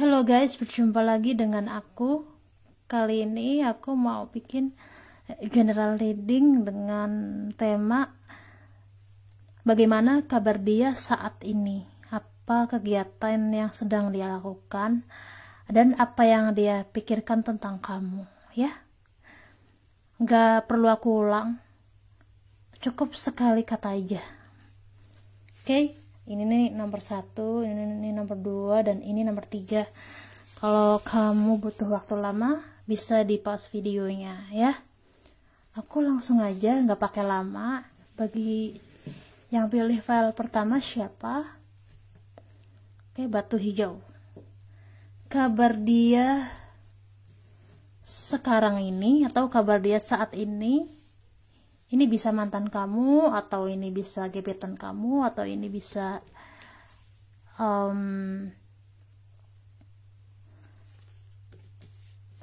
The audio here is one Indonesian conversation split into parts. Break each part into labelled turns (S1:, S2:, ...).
S1: Halo guys, berjumpa lagi dengan aku. Kali ini aku mau bikin general reading dengan tema bagaimana kabar dia saat ini, apa kegiatan yang sedang dia lakukan, dan apa yang dia pikirkan tentang kamu, ya. Nggak perlu aku ulang, cukup sekali kata aja. Oke, ini nih nomor 1, ini nomor 2, dan ini nomor 3. Kalau kamu butuh waktu lama, bisa di pause videonya ya. Aku langsung aja, nggak pakai lama. Bagi yang pilih file pertama siapa? Oke, batu hijau. Kabar dia sekarang ini atau kabar dia saat ini bisa mantan kamu, atau ini bisa gebetan kamu, atau ini bisa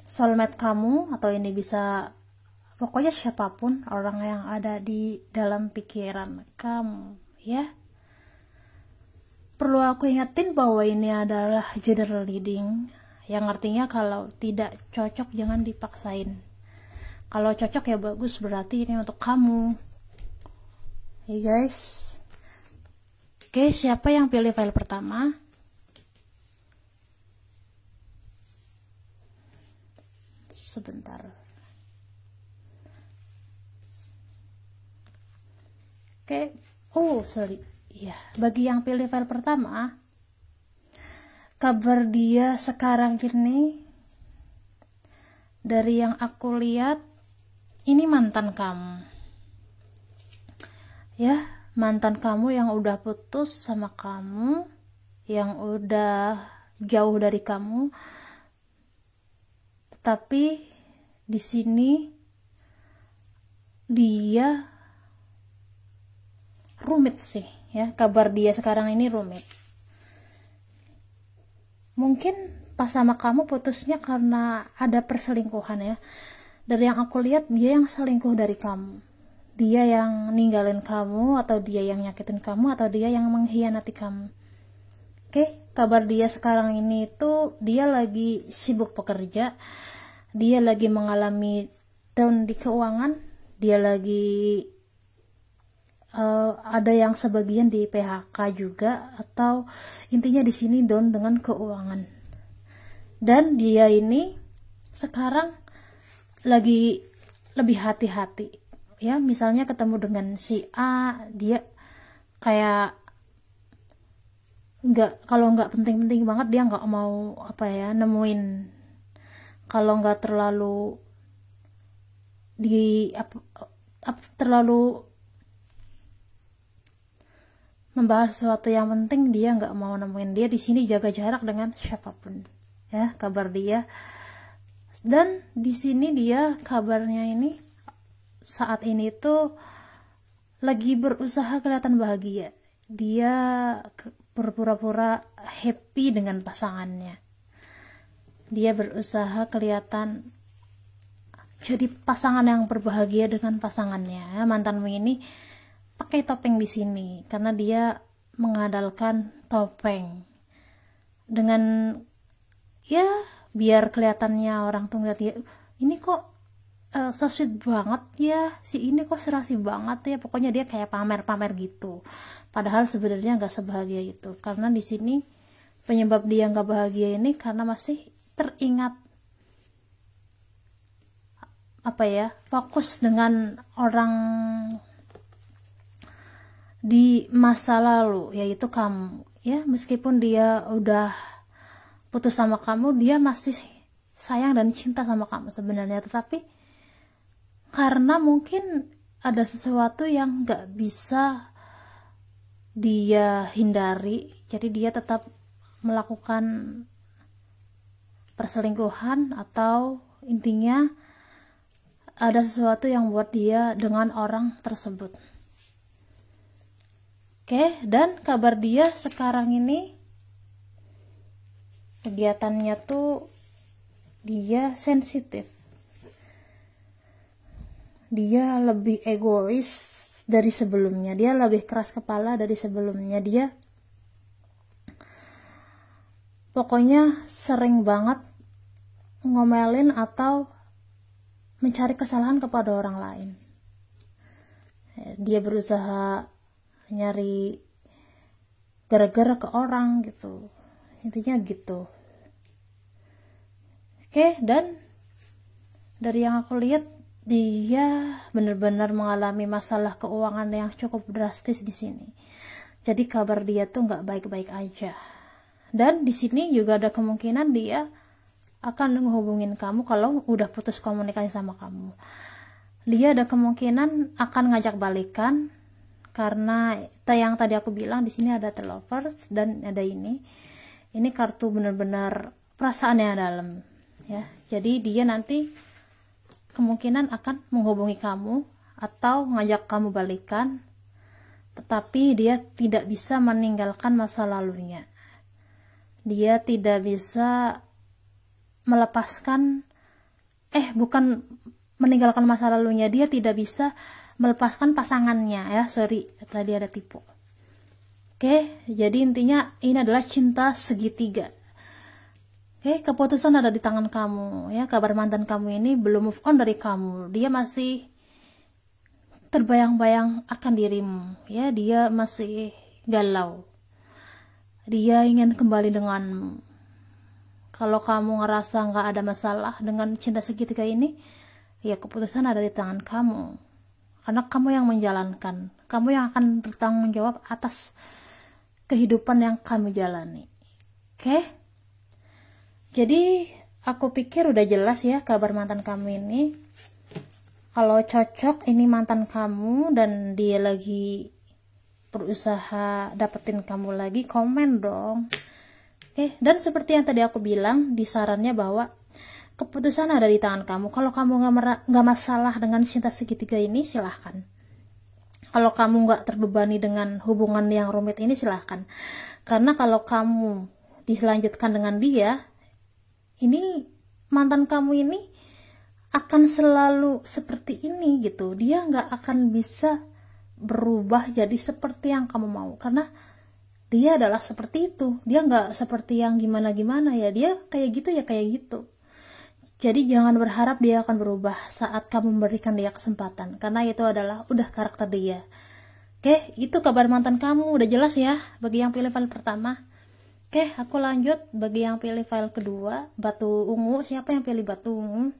S1: soulmate kamu, atau ini bisa pokoknya siapapun orang yang ada di dalam pikiran kamu, ya. Perlu aku ingetin bahwa ini adalah general reading, yang artinya kalau tidak cocok jangan dipaksain. Kalau cocok ya bagus, berarti ini untuk kamu. Hey guys. Oke, siapa yang pilih file pertama? Sebentar. Oke. Oh, sorry. Ya, bagi yang pilih file pertama, kabar dia sekarang ini dari yang aku lihat ini mantan kamu. Ya, mantan kamu yang udah putus sama kamu, yang udah jauh dari kamu. Tetapi di sini dia rumit sih, ya. Kabar dia sekarang ini rumit. Mungkin pas sama kamu putusnya karena ada perselingkuhan, ya. Dari yang aku lihat, dia yang selingkuh dari kamu. Dia yang ninggalin kamu, atau dia yang nyakitin kamu, atau dia yang mengkhianati kamu. Oke, kabar dia sekarang ini itu dia lagi sibuk bekerja, dia lagi mengalami down di keuangan, dia lagi ada yang sebagian di PHK juga, atau intinya di sini down dengan keuangan. Dan dia ini sekarang lagi lebih hati-hati, ya. Misalnya ketemu dengan si A, dia kayak kalau nggak penting-penting banget dia nggak mau nemuin. Kalau nggak terlalu terlalu membahas sesuatu yang penting, dia nggak mau nemuin. Dia di sini jaga jarak dengan siapapun, ya, kabar dia. Dan di sini dia kabarnya ini saat ini tuh lagi berusaha kelihatan bahagia. Dia berpura-pura happy dengan pasangannya. Dia berusaha kelihatan jadi pasangan yang berbahagia dengan pasangannya. Mantanmu ini pakai topeng di sini karena dia mengandalkan topeng. Dengan ya biar kelihatannya orang tuh ngeliat dia, ini kok so sweet banget ya, si ini kok serasi banget ya. Pokoknya dia kayak pamer-pamer gitu. Padahal sebenarnya nggak sebahagia itu. Karena di sini penyebab dia nggak bahagia ini karena masih teringat fokus dengan orang di masa lalu, yaitu kamu, ya. Meskipun dia udah putus sama kamu, dia masih sayang dan cinta sama kamu sebenarnya, tetapi karena mungkin ada sesuatu yang gak bisa dia hindari, jadi dia tetap melakukan perselingkuhan, atau intinya ada sesuatu yang buat dia dengan orang tersebut. Oke, dan kabar dia sekarang ini kegiatannya tuh dia sensitif. Dia lebih egois dari sebelumnya. Dia lebih keras kepala dari sebelumnya. Dia pokoknya sering banget ngomelin atau mencari kesalahan kepada orang lain. Dia berusaha nyari gara-gara ke orang gitu, intinya gitu. Oke, dan dari yang aku lihat dia benar-benar mengalami masalah keuangan yang cukup drastis di sini. Jadi kabar dia tuh nggak baik-baik aja. Dan di sini juga ada kemungkinan dia akan menghubungin kamu kalau udah putus komunikasi sama kamu. Dia ada kemungkinan akan ngajak balikan karena yang tadi aku bilang di sini ada the lovers dan ada ini. Ini kartu benar-benar perasaan yang dalam, ya. Jadi dia nanti kemungkinan akan menghubungi kamu atau ngajak kamu balikan, tetapi dia tidak bisa meninggalkan masa lalunya. Dia tidak bisa melepaskan, bukan meninggalkan masa lalunya, dia tidak bisa melepaskan pasangannya, ya. Sorry, tadi ada tipu. Oke, jadi intinya ini adalah cinta segitiga. Oke, keputusan ada di tangan kamu, ya. Kabar mantan kamu ini belum move on dari kamu. Dia masih terbayang-bayang akan dirimu, ya. Dia masih galau. Dia ingin kembali denganmu. Kalau kamu ngerasa nggak ada masalah dengan cinta segitiga ini, ya keputusan ada di tangan kamu. Karena kamu yang menjalankan, kamu yang akan bertanggung jawab atas kehidupan yang kamu jalani. Oke? Jadi aku pikir udah jelas ya kabar mantan kamu ini. Kalau cocok ini mantan kamu dan dia lagi berusaha dapetin kamu lagi, komen dong. Oke, dan seperti yang tadi aku bilang di sarannya bahwa keputusan ada di tangan kamu. Kalau kamu nggak masalah dengan cinta segitiga ini, silahkan. Kalau kamu nggak terbebani dengan hubungan yang rumit ini, silahkan. Karena kalau kamu diselanjutkan dengan dia, ini mantan kamu ini akan selalu seperti ini gitu. Dia nggak akan bisa berubah jadi seperti yang kamu mau. Karena dia adalah seperti itu. Dia nggak seperti yang gimana-gimana ya. Dia kayak gitu ya kayak gitu. Jadi jangan berharap dia akan berubah saat kamu memberikan dia kesempatan. Karena itu adalah udah karakter dia. Oke, itu kabar mantan kamu. Udah jelas ya bagi yang pilih file pertama. Oke, aku lanjut bagi yang pilih file kedua. Batu ungu. Siapa yang pilih batu ungu?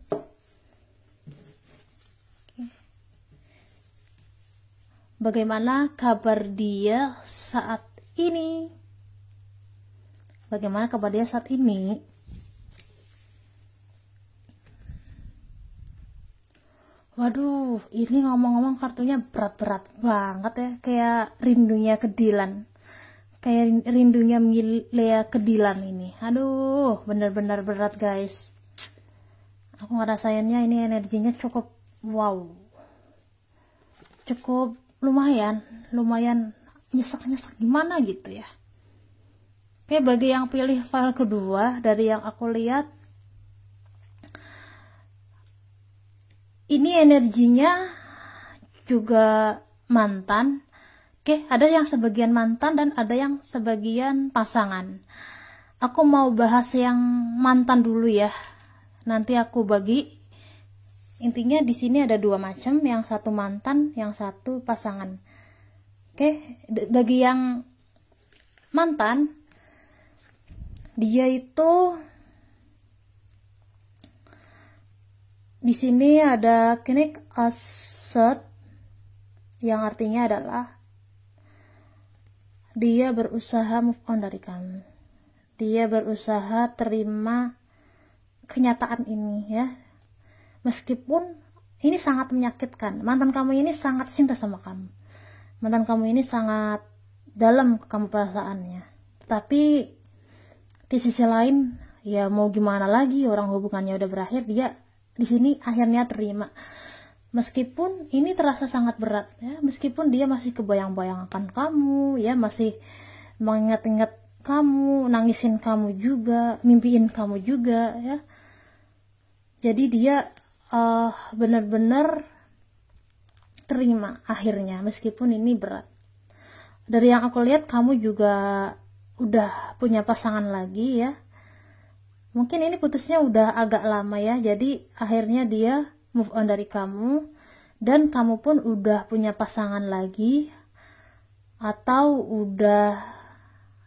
S1: Oke. Bagaimana kabar dia saat ini? Bagaimana kabar dia saat ini? Waduh, ini ngomong-ngomong kartunya berat-berat banget ya. Kayak rindunya Kedilan. Kayak rindunya Milea Kedilan ini. Aduh, bener-bener berat guys. Aku ngerasainnya ini energinya cukup wow. Cukup lumayan nyesek-nyesek gimana gitu ya. Oke, bagi yang pilih file kedua, dari yang aku lihat, ini energinya juga mantan. Oke, ada yang sebagian mantan dan ada yang sebagian pasangan. Aku mau bahas yang mantan dulu ya. Nanti aku bagi. Intinya di sini ada dua macam, yang satu mantan, yang satu pasangan. Oke, bagi yang mantan, dia itu di sini ada King Asset yang artinya adalah dia berusaha move on dari kamu. Dia berusaha terima kenyataan ini ya. Meskipun ini sangat menyakitkan. Mantan kamu ini sangat cinta sama kamu. Mantan kamu ini sangat dalam ke kamu perasaannya. Tapi di sisi lain ya mau gimana lagi, orang hubungannya udah berakhir, dia di sini akhirnya terima. Meskipun ini terasa sangat berat ya, meskipun dia masih kebayang-bayang akan kamu ya, masih mengingat-ingat kamu, nangisin kamu juga, mimpiin kamu juga ya. Jadi dia benar-benar terima akhirnya meskipun ini berat. Dari yang aku lihat kamu juga udah punya pasangan lagi ya. mungkin ini putusnya udah agak lama ya, jadi akhirnya dia move on dari kamu, dan kamu pun udah punya pasangan lagi, atau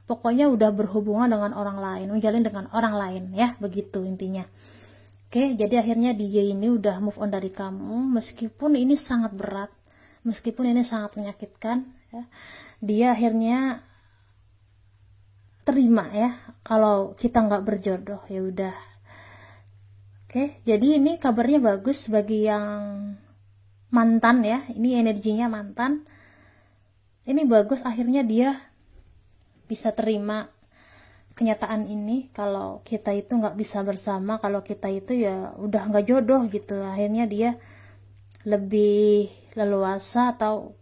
S1: pokoknya udah berhubungan dengan orang lain, menjalin dengan orang lain ya, begitu intinya. Oke, jadi akhirnya dia ini udah move on dari kamu, meskipun ini sangat berat, meskipun ini sangat menyakitkan ya. Dia akhirnya terima ya kalau kita nggak berjodoh, ya udah. Oke, jadi ini kabarnya bagus bagi yang mantan ya, ini energinya mantan. Ini bagus, akhirnya dia bisa terima kenyataan ini kalau kita itu nggak bisa bersama, kalau kita itu ya udah nggak jodoh gitu. Akhirnya dia lebih leluasa, atau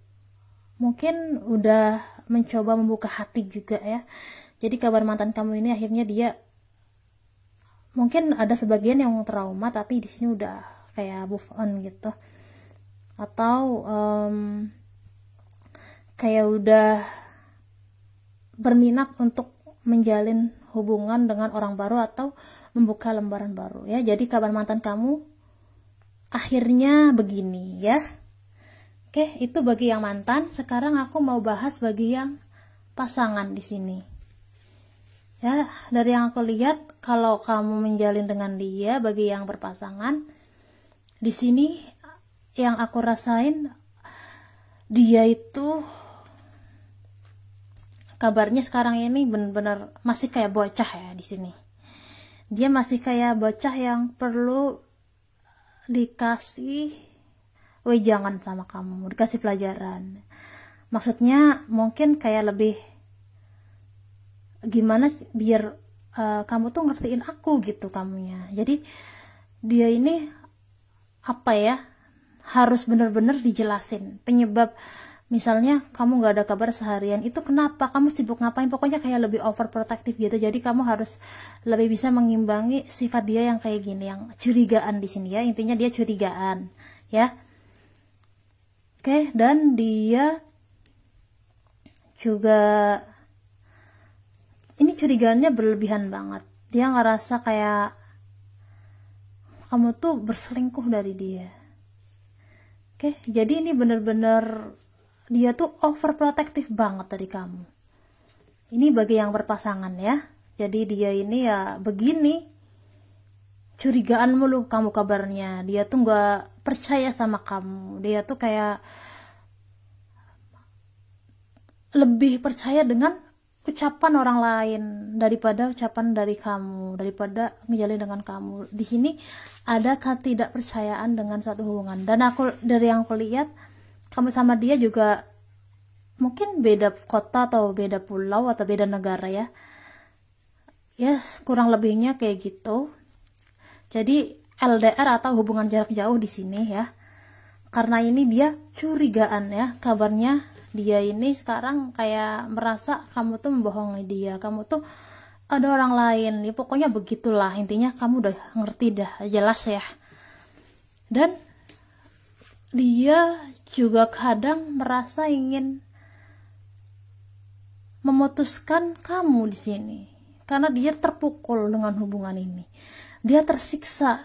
S1: mungkin udah mencoba membuka hati juga ya. Jadi kabar mantan kamu ini akhirnya dia mungkin ada sebagian yang trauma, tapi di sini udah kayak move on gitu, atau kayak udah berminat untuk menjalin hubungan dengan orang baru atau membuka lembaran baru ya. Jadi kabar mantan kamu akhirnya begini ya. Oke, itu bagi yang mantan. Sekarang aku mau bahas bagi yang pasangan di sini. Ya, dari yang aku lihat, kalau kamu menjalin dengan dia, bagi yang berpasangan, di sini yang aku rasain, dia itu kabarnya sekarang ini benar-benar masih kayak bocah ya di sini. Dia masih kayak bocah yang perlu dikasih wejangan sama kamu, dikasih pelajaran. Maksudnya mungkin kayak lebih gimana biar kamu tuh ngertiin aku gitu kamunya. Jadi dia ini apa ya, harus benar-benar dijelasin penyebab. Misalnya kamu gak ada kabar seharian, itu kenapa, kamu sibuk ngapain, pokoknya kayak lebih overprotective gitu. Jadi kamu harus lebih bisa mengimbangi sifat dia yang kayak gini, yang curigaan di sini ya. Intinya dia curigaan ya. Oke, dan dia juga ini curigaannya berlebihan banget. Dia ngerasa kayak kamu tuh berselingkuh dari dia. Oke, jadi ini bener-bener dia tuh overprotective banget dari kamu. Ini bagi yang berpasangan ya. Jadi dia ini ya begini, curigaan mulu kamu kabarnya. Dia tuh nggak percaya sama kamu. Dia tuh kayak lebih percaya dengan ucapan orang lain daripada ucapan dari kamu, daripada ngejalin dengan kamu. Di sini ada ketidakpercayaan dengan suatu hubungan. Dan aku dari yang aku lihat, kamu sama dia juga mungkin beda kota atau beda pulau atau beda negara ya. Ya kurang lebihnya kayak gitu. Jadi LDR atau hubungan jarak jauh di sini ya. Karena ini dia curigaan ya, kabarnya dia ini sekarang kayak merasa kamu tuh membohongi dia, kamu tuh ada orang lain ya, pokoknya begitulah intinya. Kamu udah ngerti dah, jelas ya. Dan dia juga kadang merasa ingin memutuskan kamu di sini karena dia terpukul dengan hubungan ini. Dia tersiksa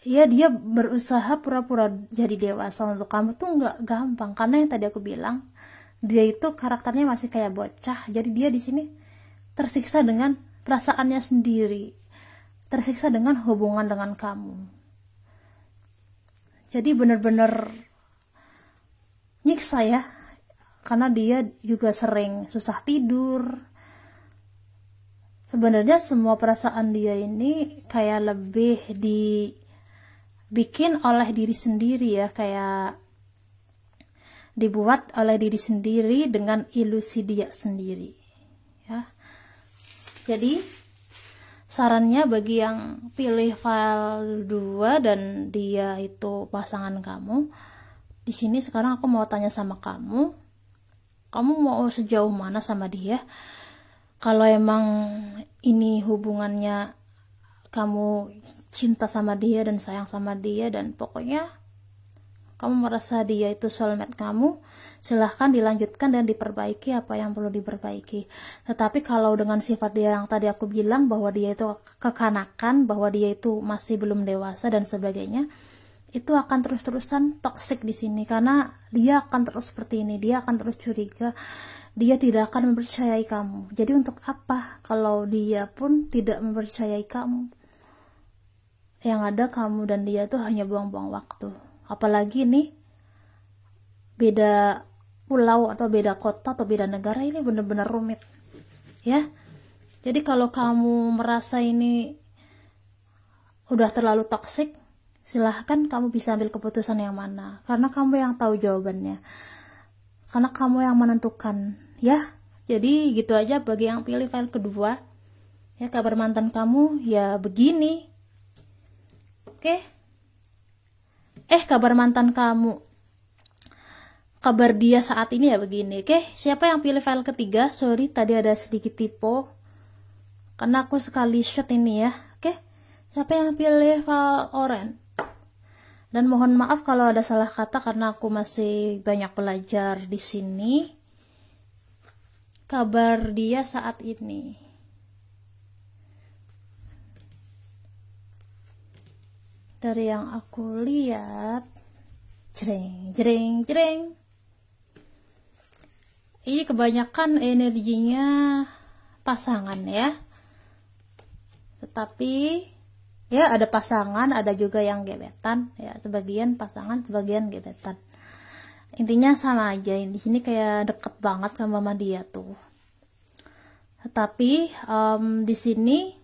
S1: ya. Dia berusaha pura-pura jadi dewasa untuk kamu tuh nggak gampang, karena yang tadi aku bilang, dia itu karakternya masih kayak bocah. Jadi dia di sini tersiksa dengan perasaannya sendiri, tersiksa dengan hubungan dengan kamu. Jadi bener-bener nyiksa ya, karena dia juga sering susah tidur. Sebenarnya semua perasaan dia ini kayak lebih dibikin oleh diri sendiri ya, kayak dibuat oleh diri sendiri dengan ilusi dia sendiri ya. Jadi sarannya bagi yang pilih file 2 dan dia itu pasangan kamu, di sini sekarang aku mau tanya sama kamu mau sejauh mana sama dia. Kalau emang ini hubungannya kamu cinta sama dia dan sayang sama dia, dan pokoknya kamu merasa dia itu soulmate kamu, silahkan dilanjutkan dan diperbaiki apa yang perlu diperbaiki. Tetapi kalau dengan sifat dia yang tadi aku bilang, bahwa dia itu kekanakan, bahwa dia itu masih belum dewasa dan sebagainya, itu akan terus-terusan toksik di sini, karena dia akan terus seperti ini, dia akan terus curiga, dia tidak akan mempercayai kamu. Jadi untuk apa kalau dia pun tidak mempercayai kamu? Yang ada kamu dan dia tuh hanya buang-buang waktu. Apalagi nih beda pulau atau beda kota atau beda negara, ini bener-bener rumit ya. Jadi kalau kamu merasa ini udah terlalu toksik, silahkan kamu bisa ambil keputusan yang mana, karena kamu yang tahu jawabannya, karena kamu yang menentukan ya. Jadi gitu aja bagi yang pilih file kedua ya. Kabar mantan kamu ya begini. Oke. Kabar mantan kamu, kabar dia saat ini ya begini. Oke, siapa yang pilih file ketiga? Sorry tadi ada sedikit typo karena aku sekali shot ini ya. Oke, siapa yang pilih file orange? Dan mohon maaf kalau ada salah kata karena aku masih banyak belajar di sini. Kabar dia saat ini. Dari yang aku lihat, jreng jreng jreng, ini kebanyakan energinya pasangan ya. Tetapi ya ada pasangan, ada juga yang gebetan ya, sebagian pasangan, sebagian gebetan. Intinya sama aja, di sini kayak deket banget sama dia tuh. Tetapi di sini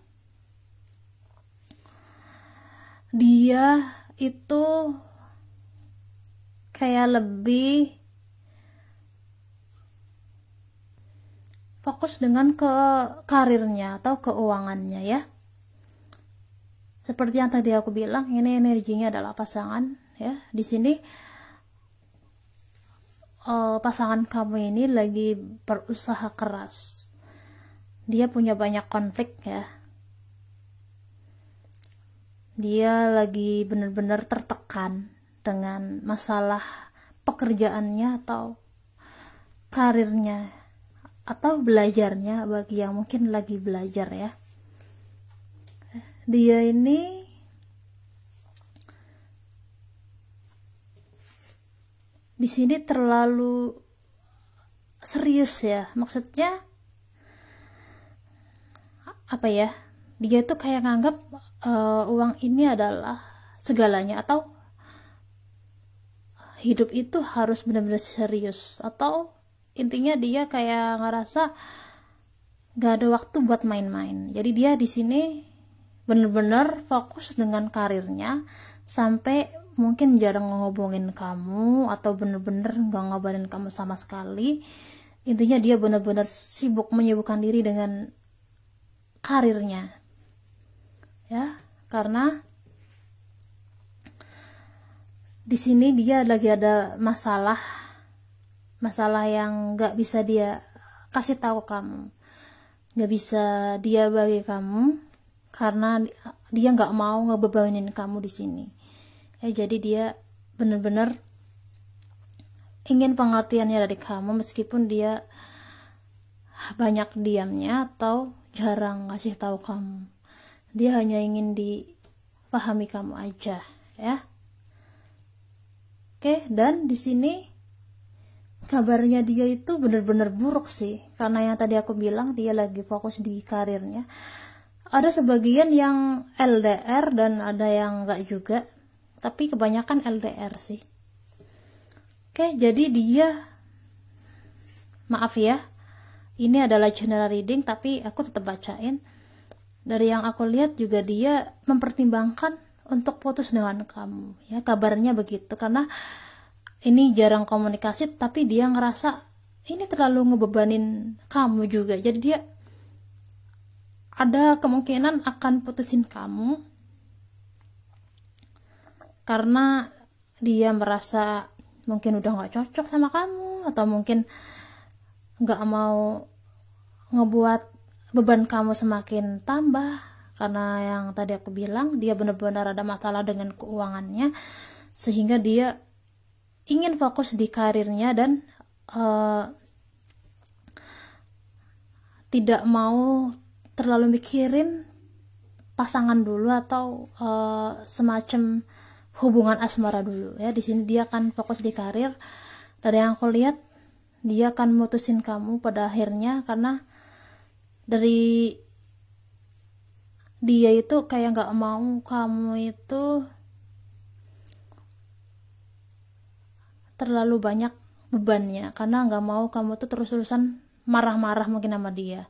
S1: dia itu kayak lebih fokus dengan ke karirnya atau keuangannya ya. Seperti yang tadi aku bilang, ini energinya adalah pasangan ya. Di sini pasangan kamu ini lagi berusaha keras. Dia punya banyak konflik ya. Dia lagi benar-benar tertekan dengan masalah pekerjaannya atau karirnya atau belajarnya, bagi yang mungkin lagi belajar ya. Dia ini di sini terlalu serius ya, maksudnya apa ya, dia tuh kayak nganggap uang ini adalah segalanya, atau hidup itu harus benar-benar serius, atau intinya dia kayak ngerasa gak ada waktu buat main-main. Jadi dia di sini benar-benar fokus dengan karirnya, sampai mungkin jarang ngehubungin kamu atau benar-benar gak ngabarin kamu sama sekali. Intinya dia benar-benar sibuk menyibukkan diri dengan karirnya ya, karena di sini dia lagi ada masalah yang nggak bisa dia kasih tahu kamu, nggak bisa dia bagi kamu, karena dia nggak mau ngebebanin kamu di sini ya. Jadi dia benar-benar ingin pengertiannya dari kamu, meskipun dia banyak diamnya atau jarang ngasih tahu kamu. Dia hanya ingin dipahami kamu aja ya. Oke, dan di sini kabarnya dia itu benar-benar buruk sih, karena yang tadi aku bilang dia lagi fokus di karirnya. Ada sebagian yang LDR dan ada yang enggak juga, tapi kebanyakan LDR sih. Oke, jadi dia, maaf ya, ini adalah general reading tapi aku tetap bacain. Dari yang aku lihat juga dia mempertimbangkan untuk putus dengan kamu ya, kabarnya begitu, karena ini jarang komunikasi, tapi dia ngerasa ini terlalu ngebebanin kamu juga. Jadi dia ada kemungkinan akan putusin kamu karena dia merasa mungkin udah gak cocok sama kamu, atau mungkin gak mau ngebuat beban kamu semakin tambah, karena yang tadi aku bilang dia benar-benar ada masalah dengan keuangannya, sehingga dia ingin fokus di karirnya dan tidak mau terlalu mikirin pasangan dulu atau semacam hubungan asmara dulu ya. Di sini dia akan fokus di karir. Dari yang aku lihat, dia akan mutusin kamu pada akhirnya, karena dari dia itu kayak nggak mau kamu itu terlalu banyak bebannya, karena nggak mau kamu tuh terus-terusan marah-marah mungkin sama dia.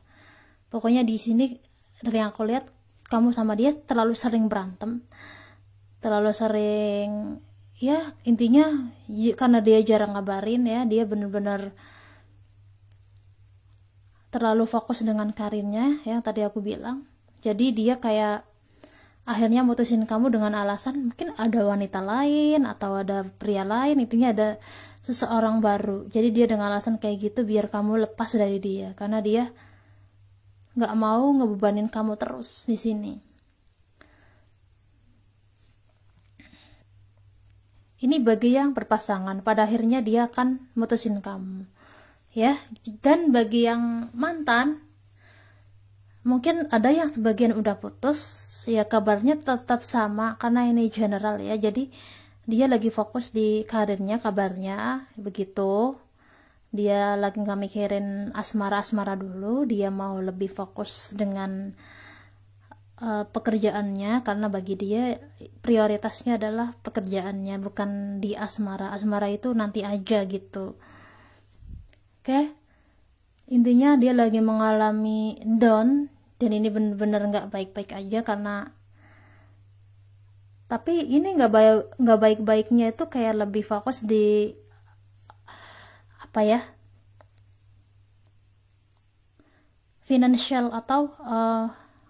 S1: Pokoknya di sini dari yang aku lihat, kamu sama dia terlalu sering berantem, terlalu sering, ya intinya karena dia jarang ngabarin ya, dia bener-bener terlalu fokus dengan karirnya yang tadi aku bilang. Jadi dia kayak akhirnya mutusin kamu dengan alasan mungkin ada wanita lain atau ada pria lain, intinya ada seseorang baru. Jadi dia dengan alasan kayak gitu biar kamu lepas dari dia, karena dia nggak mau ngebebanin kamu terus di sini. Ini bagi yang berpasangan, pada akhirnya dia akan mutusin kamu ya. Dan bagi yang mantan, mungkin ada yang sebagian udah putus ya, kabarnya tetap sama karena ini general ya. Jadi dia lagi fokus di karirnya, kabarnya begitu. Dia lagi nggak mikirin asmara-asmara dulu, dia mau lebih fokus dengan pekerjaannya, karena bagi dia prioritasnya adalah pekerjaannya, bukan di asmara. Asmara itu nanti aja gitu. Oke, intinya dia lagi mengalami down, dan ini bener-bener nggak baik-baik aja, karena tapi ini nggak baik-baiknya itu kayak lebih fokus di apa ya, financial atau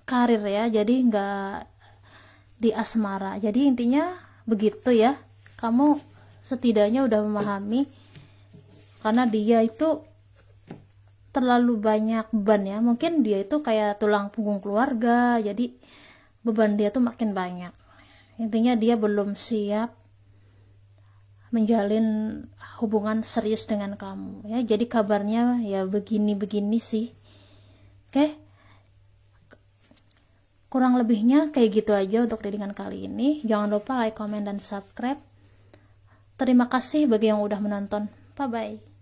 S1: karir ya. Jadi nggak di asmara. Jadi intinya begitu ya, kamu setidaknya udah memahami, karena dia itu terlalu banyak beban ya. Mungkin dia itu kayak tulang punggung keluarga, jadi beban dia tuh makin banyak. Intinya dia belum siap menjalin hubungan serius dengan kamu ya. Jadi kabarnya ya begini-begini sih. Oke, kurang lebihnya kayak gitu aja untuk readingan kali ini. Jangan lupa like, comment, dan subscribe. Terima kasih bagi yang udah menonton. Bye bye.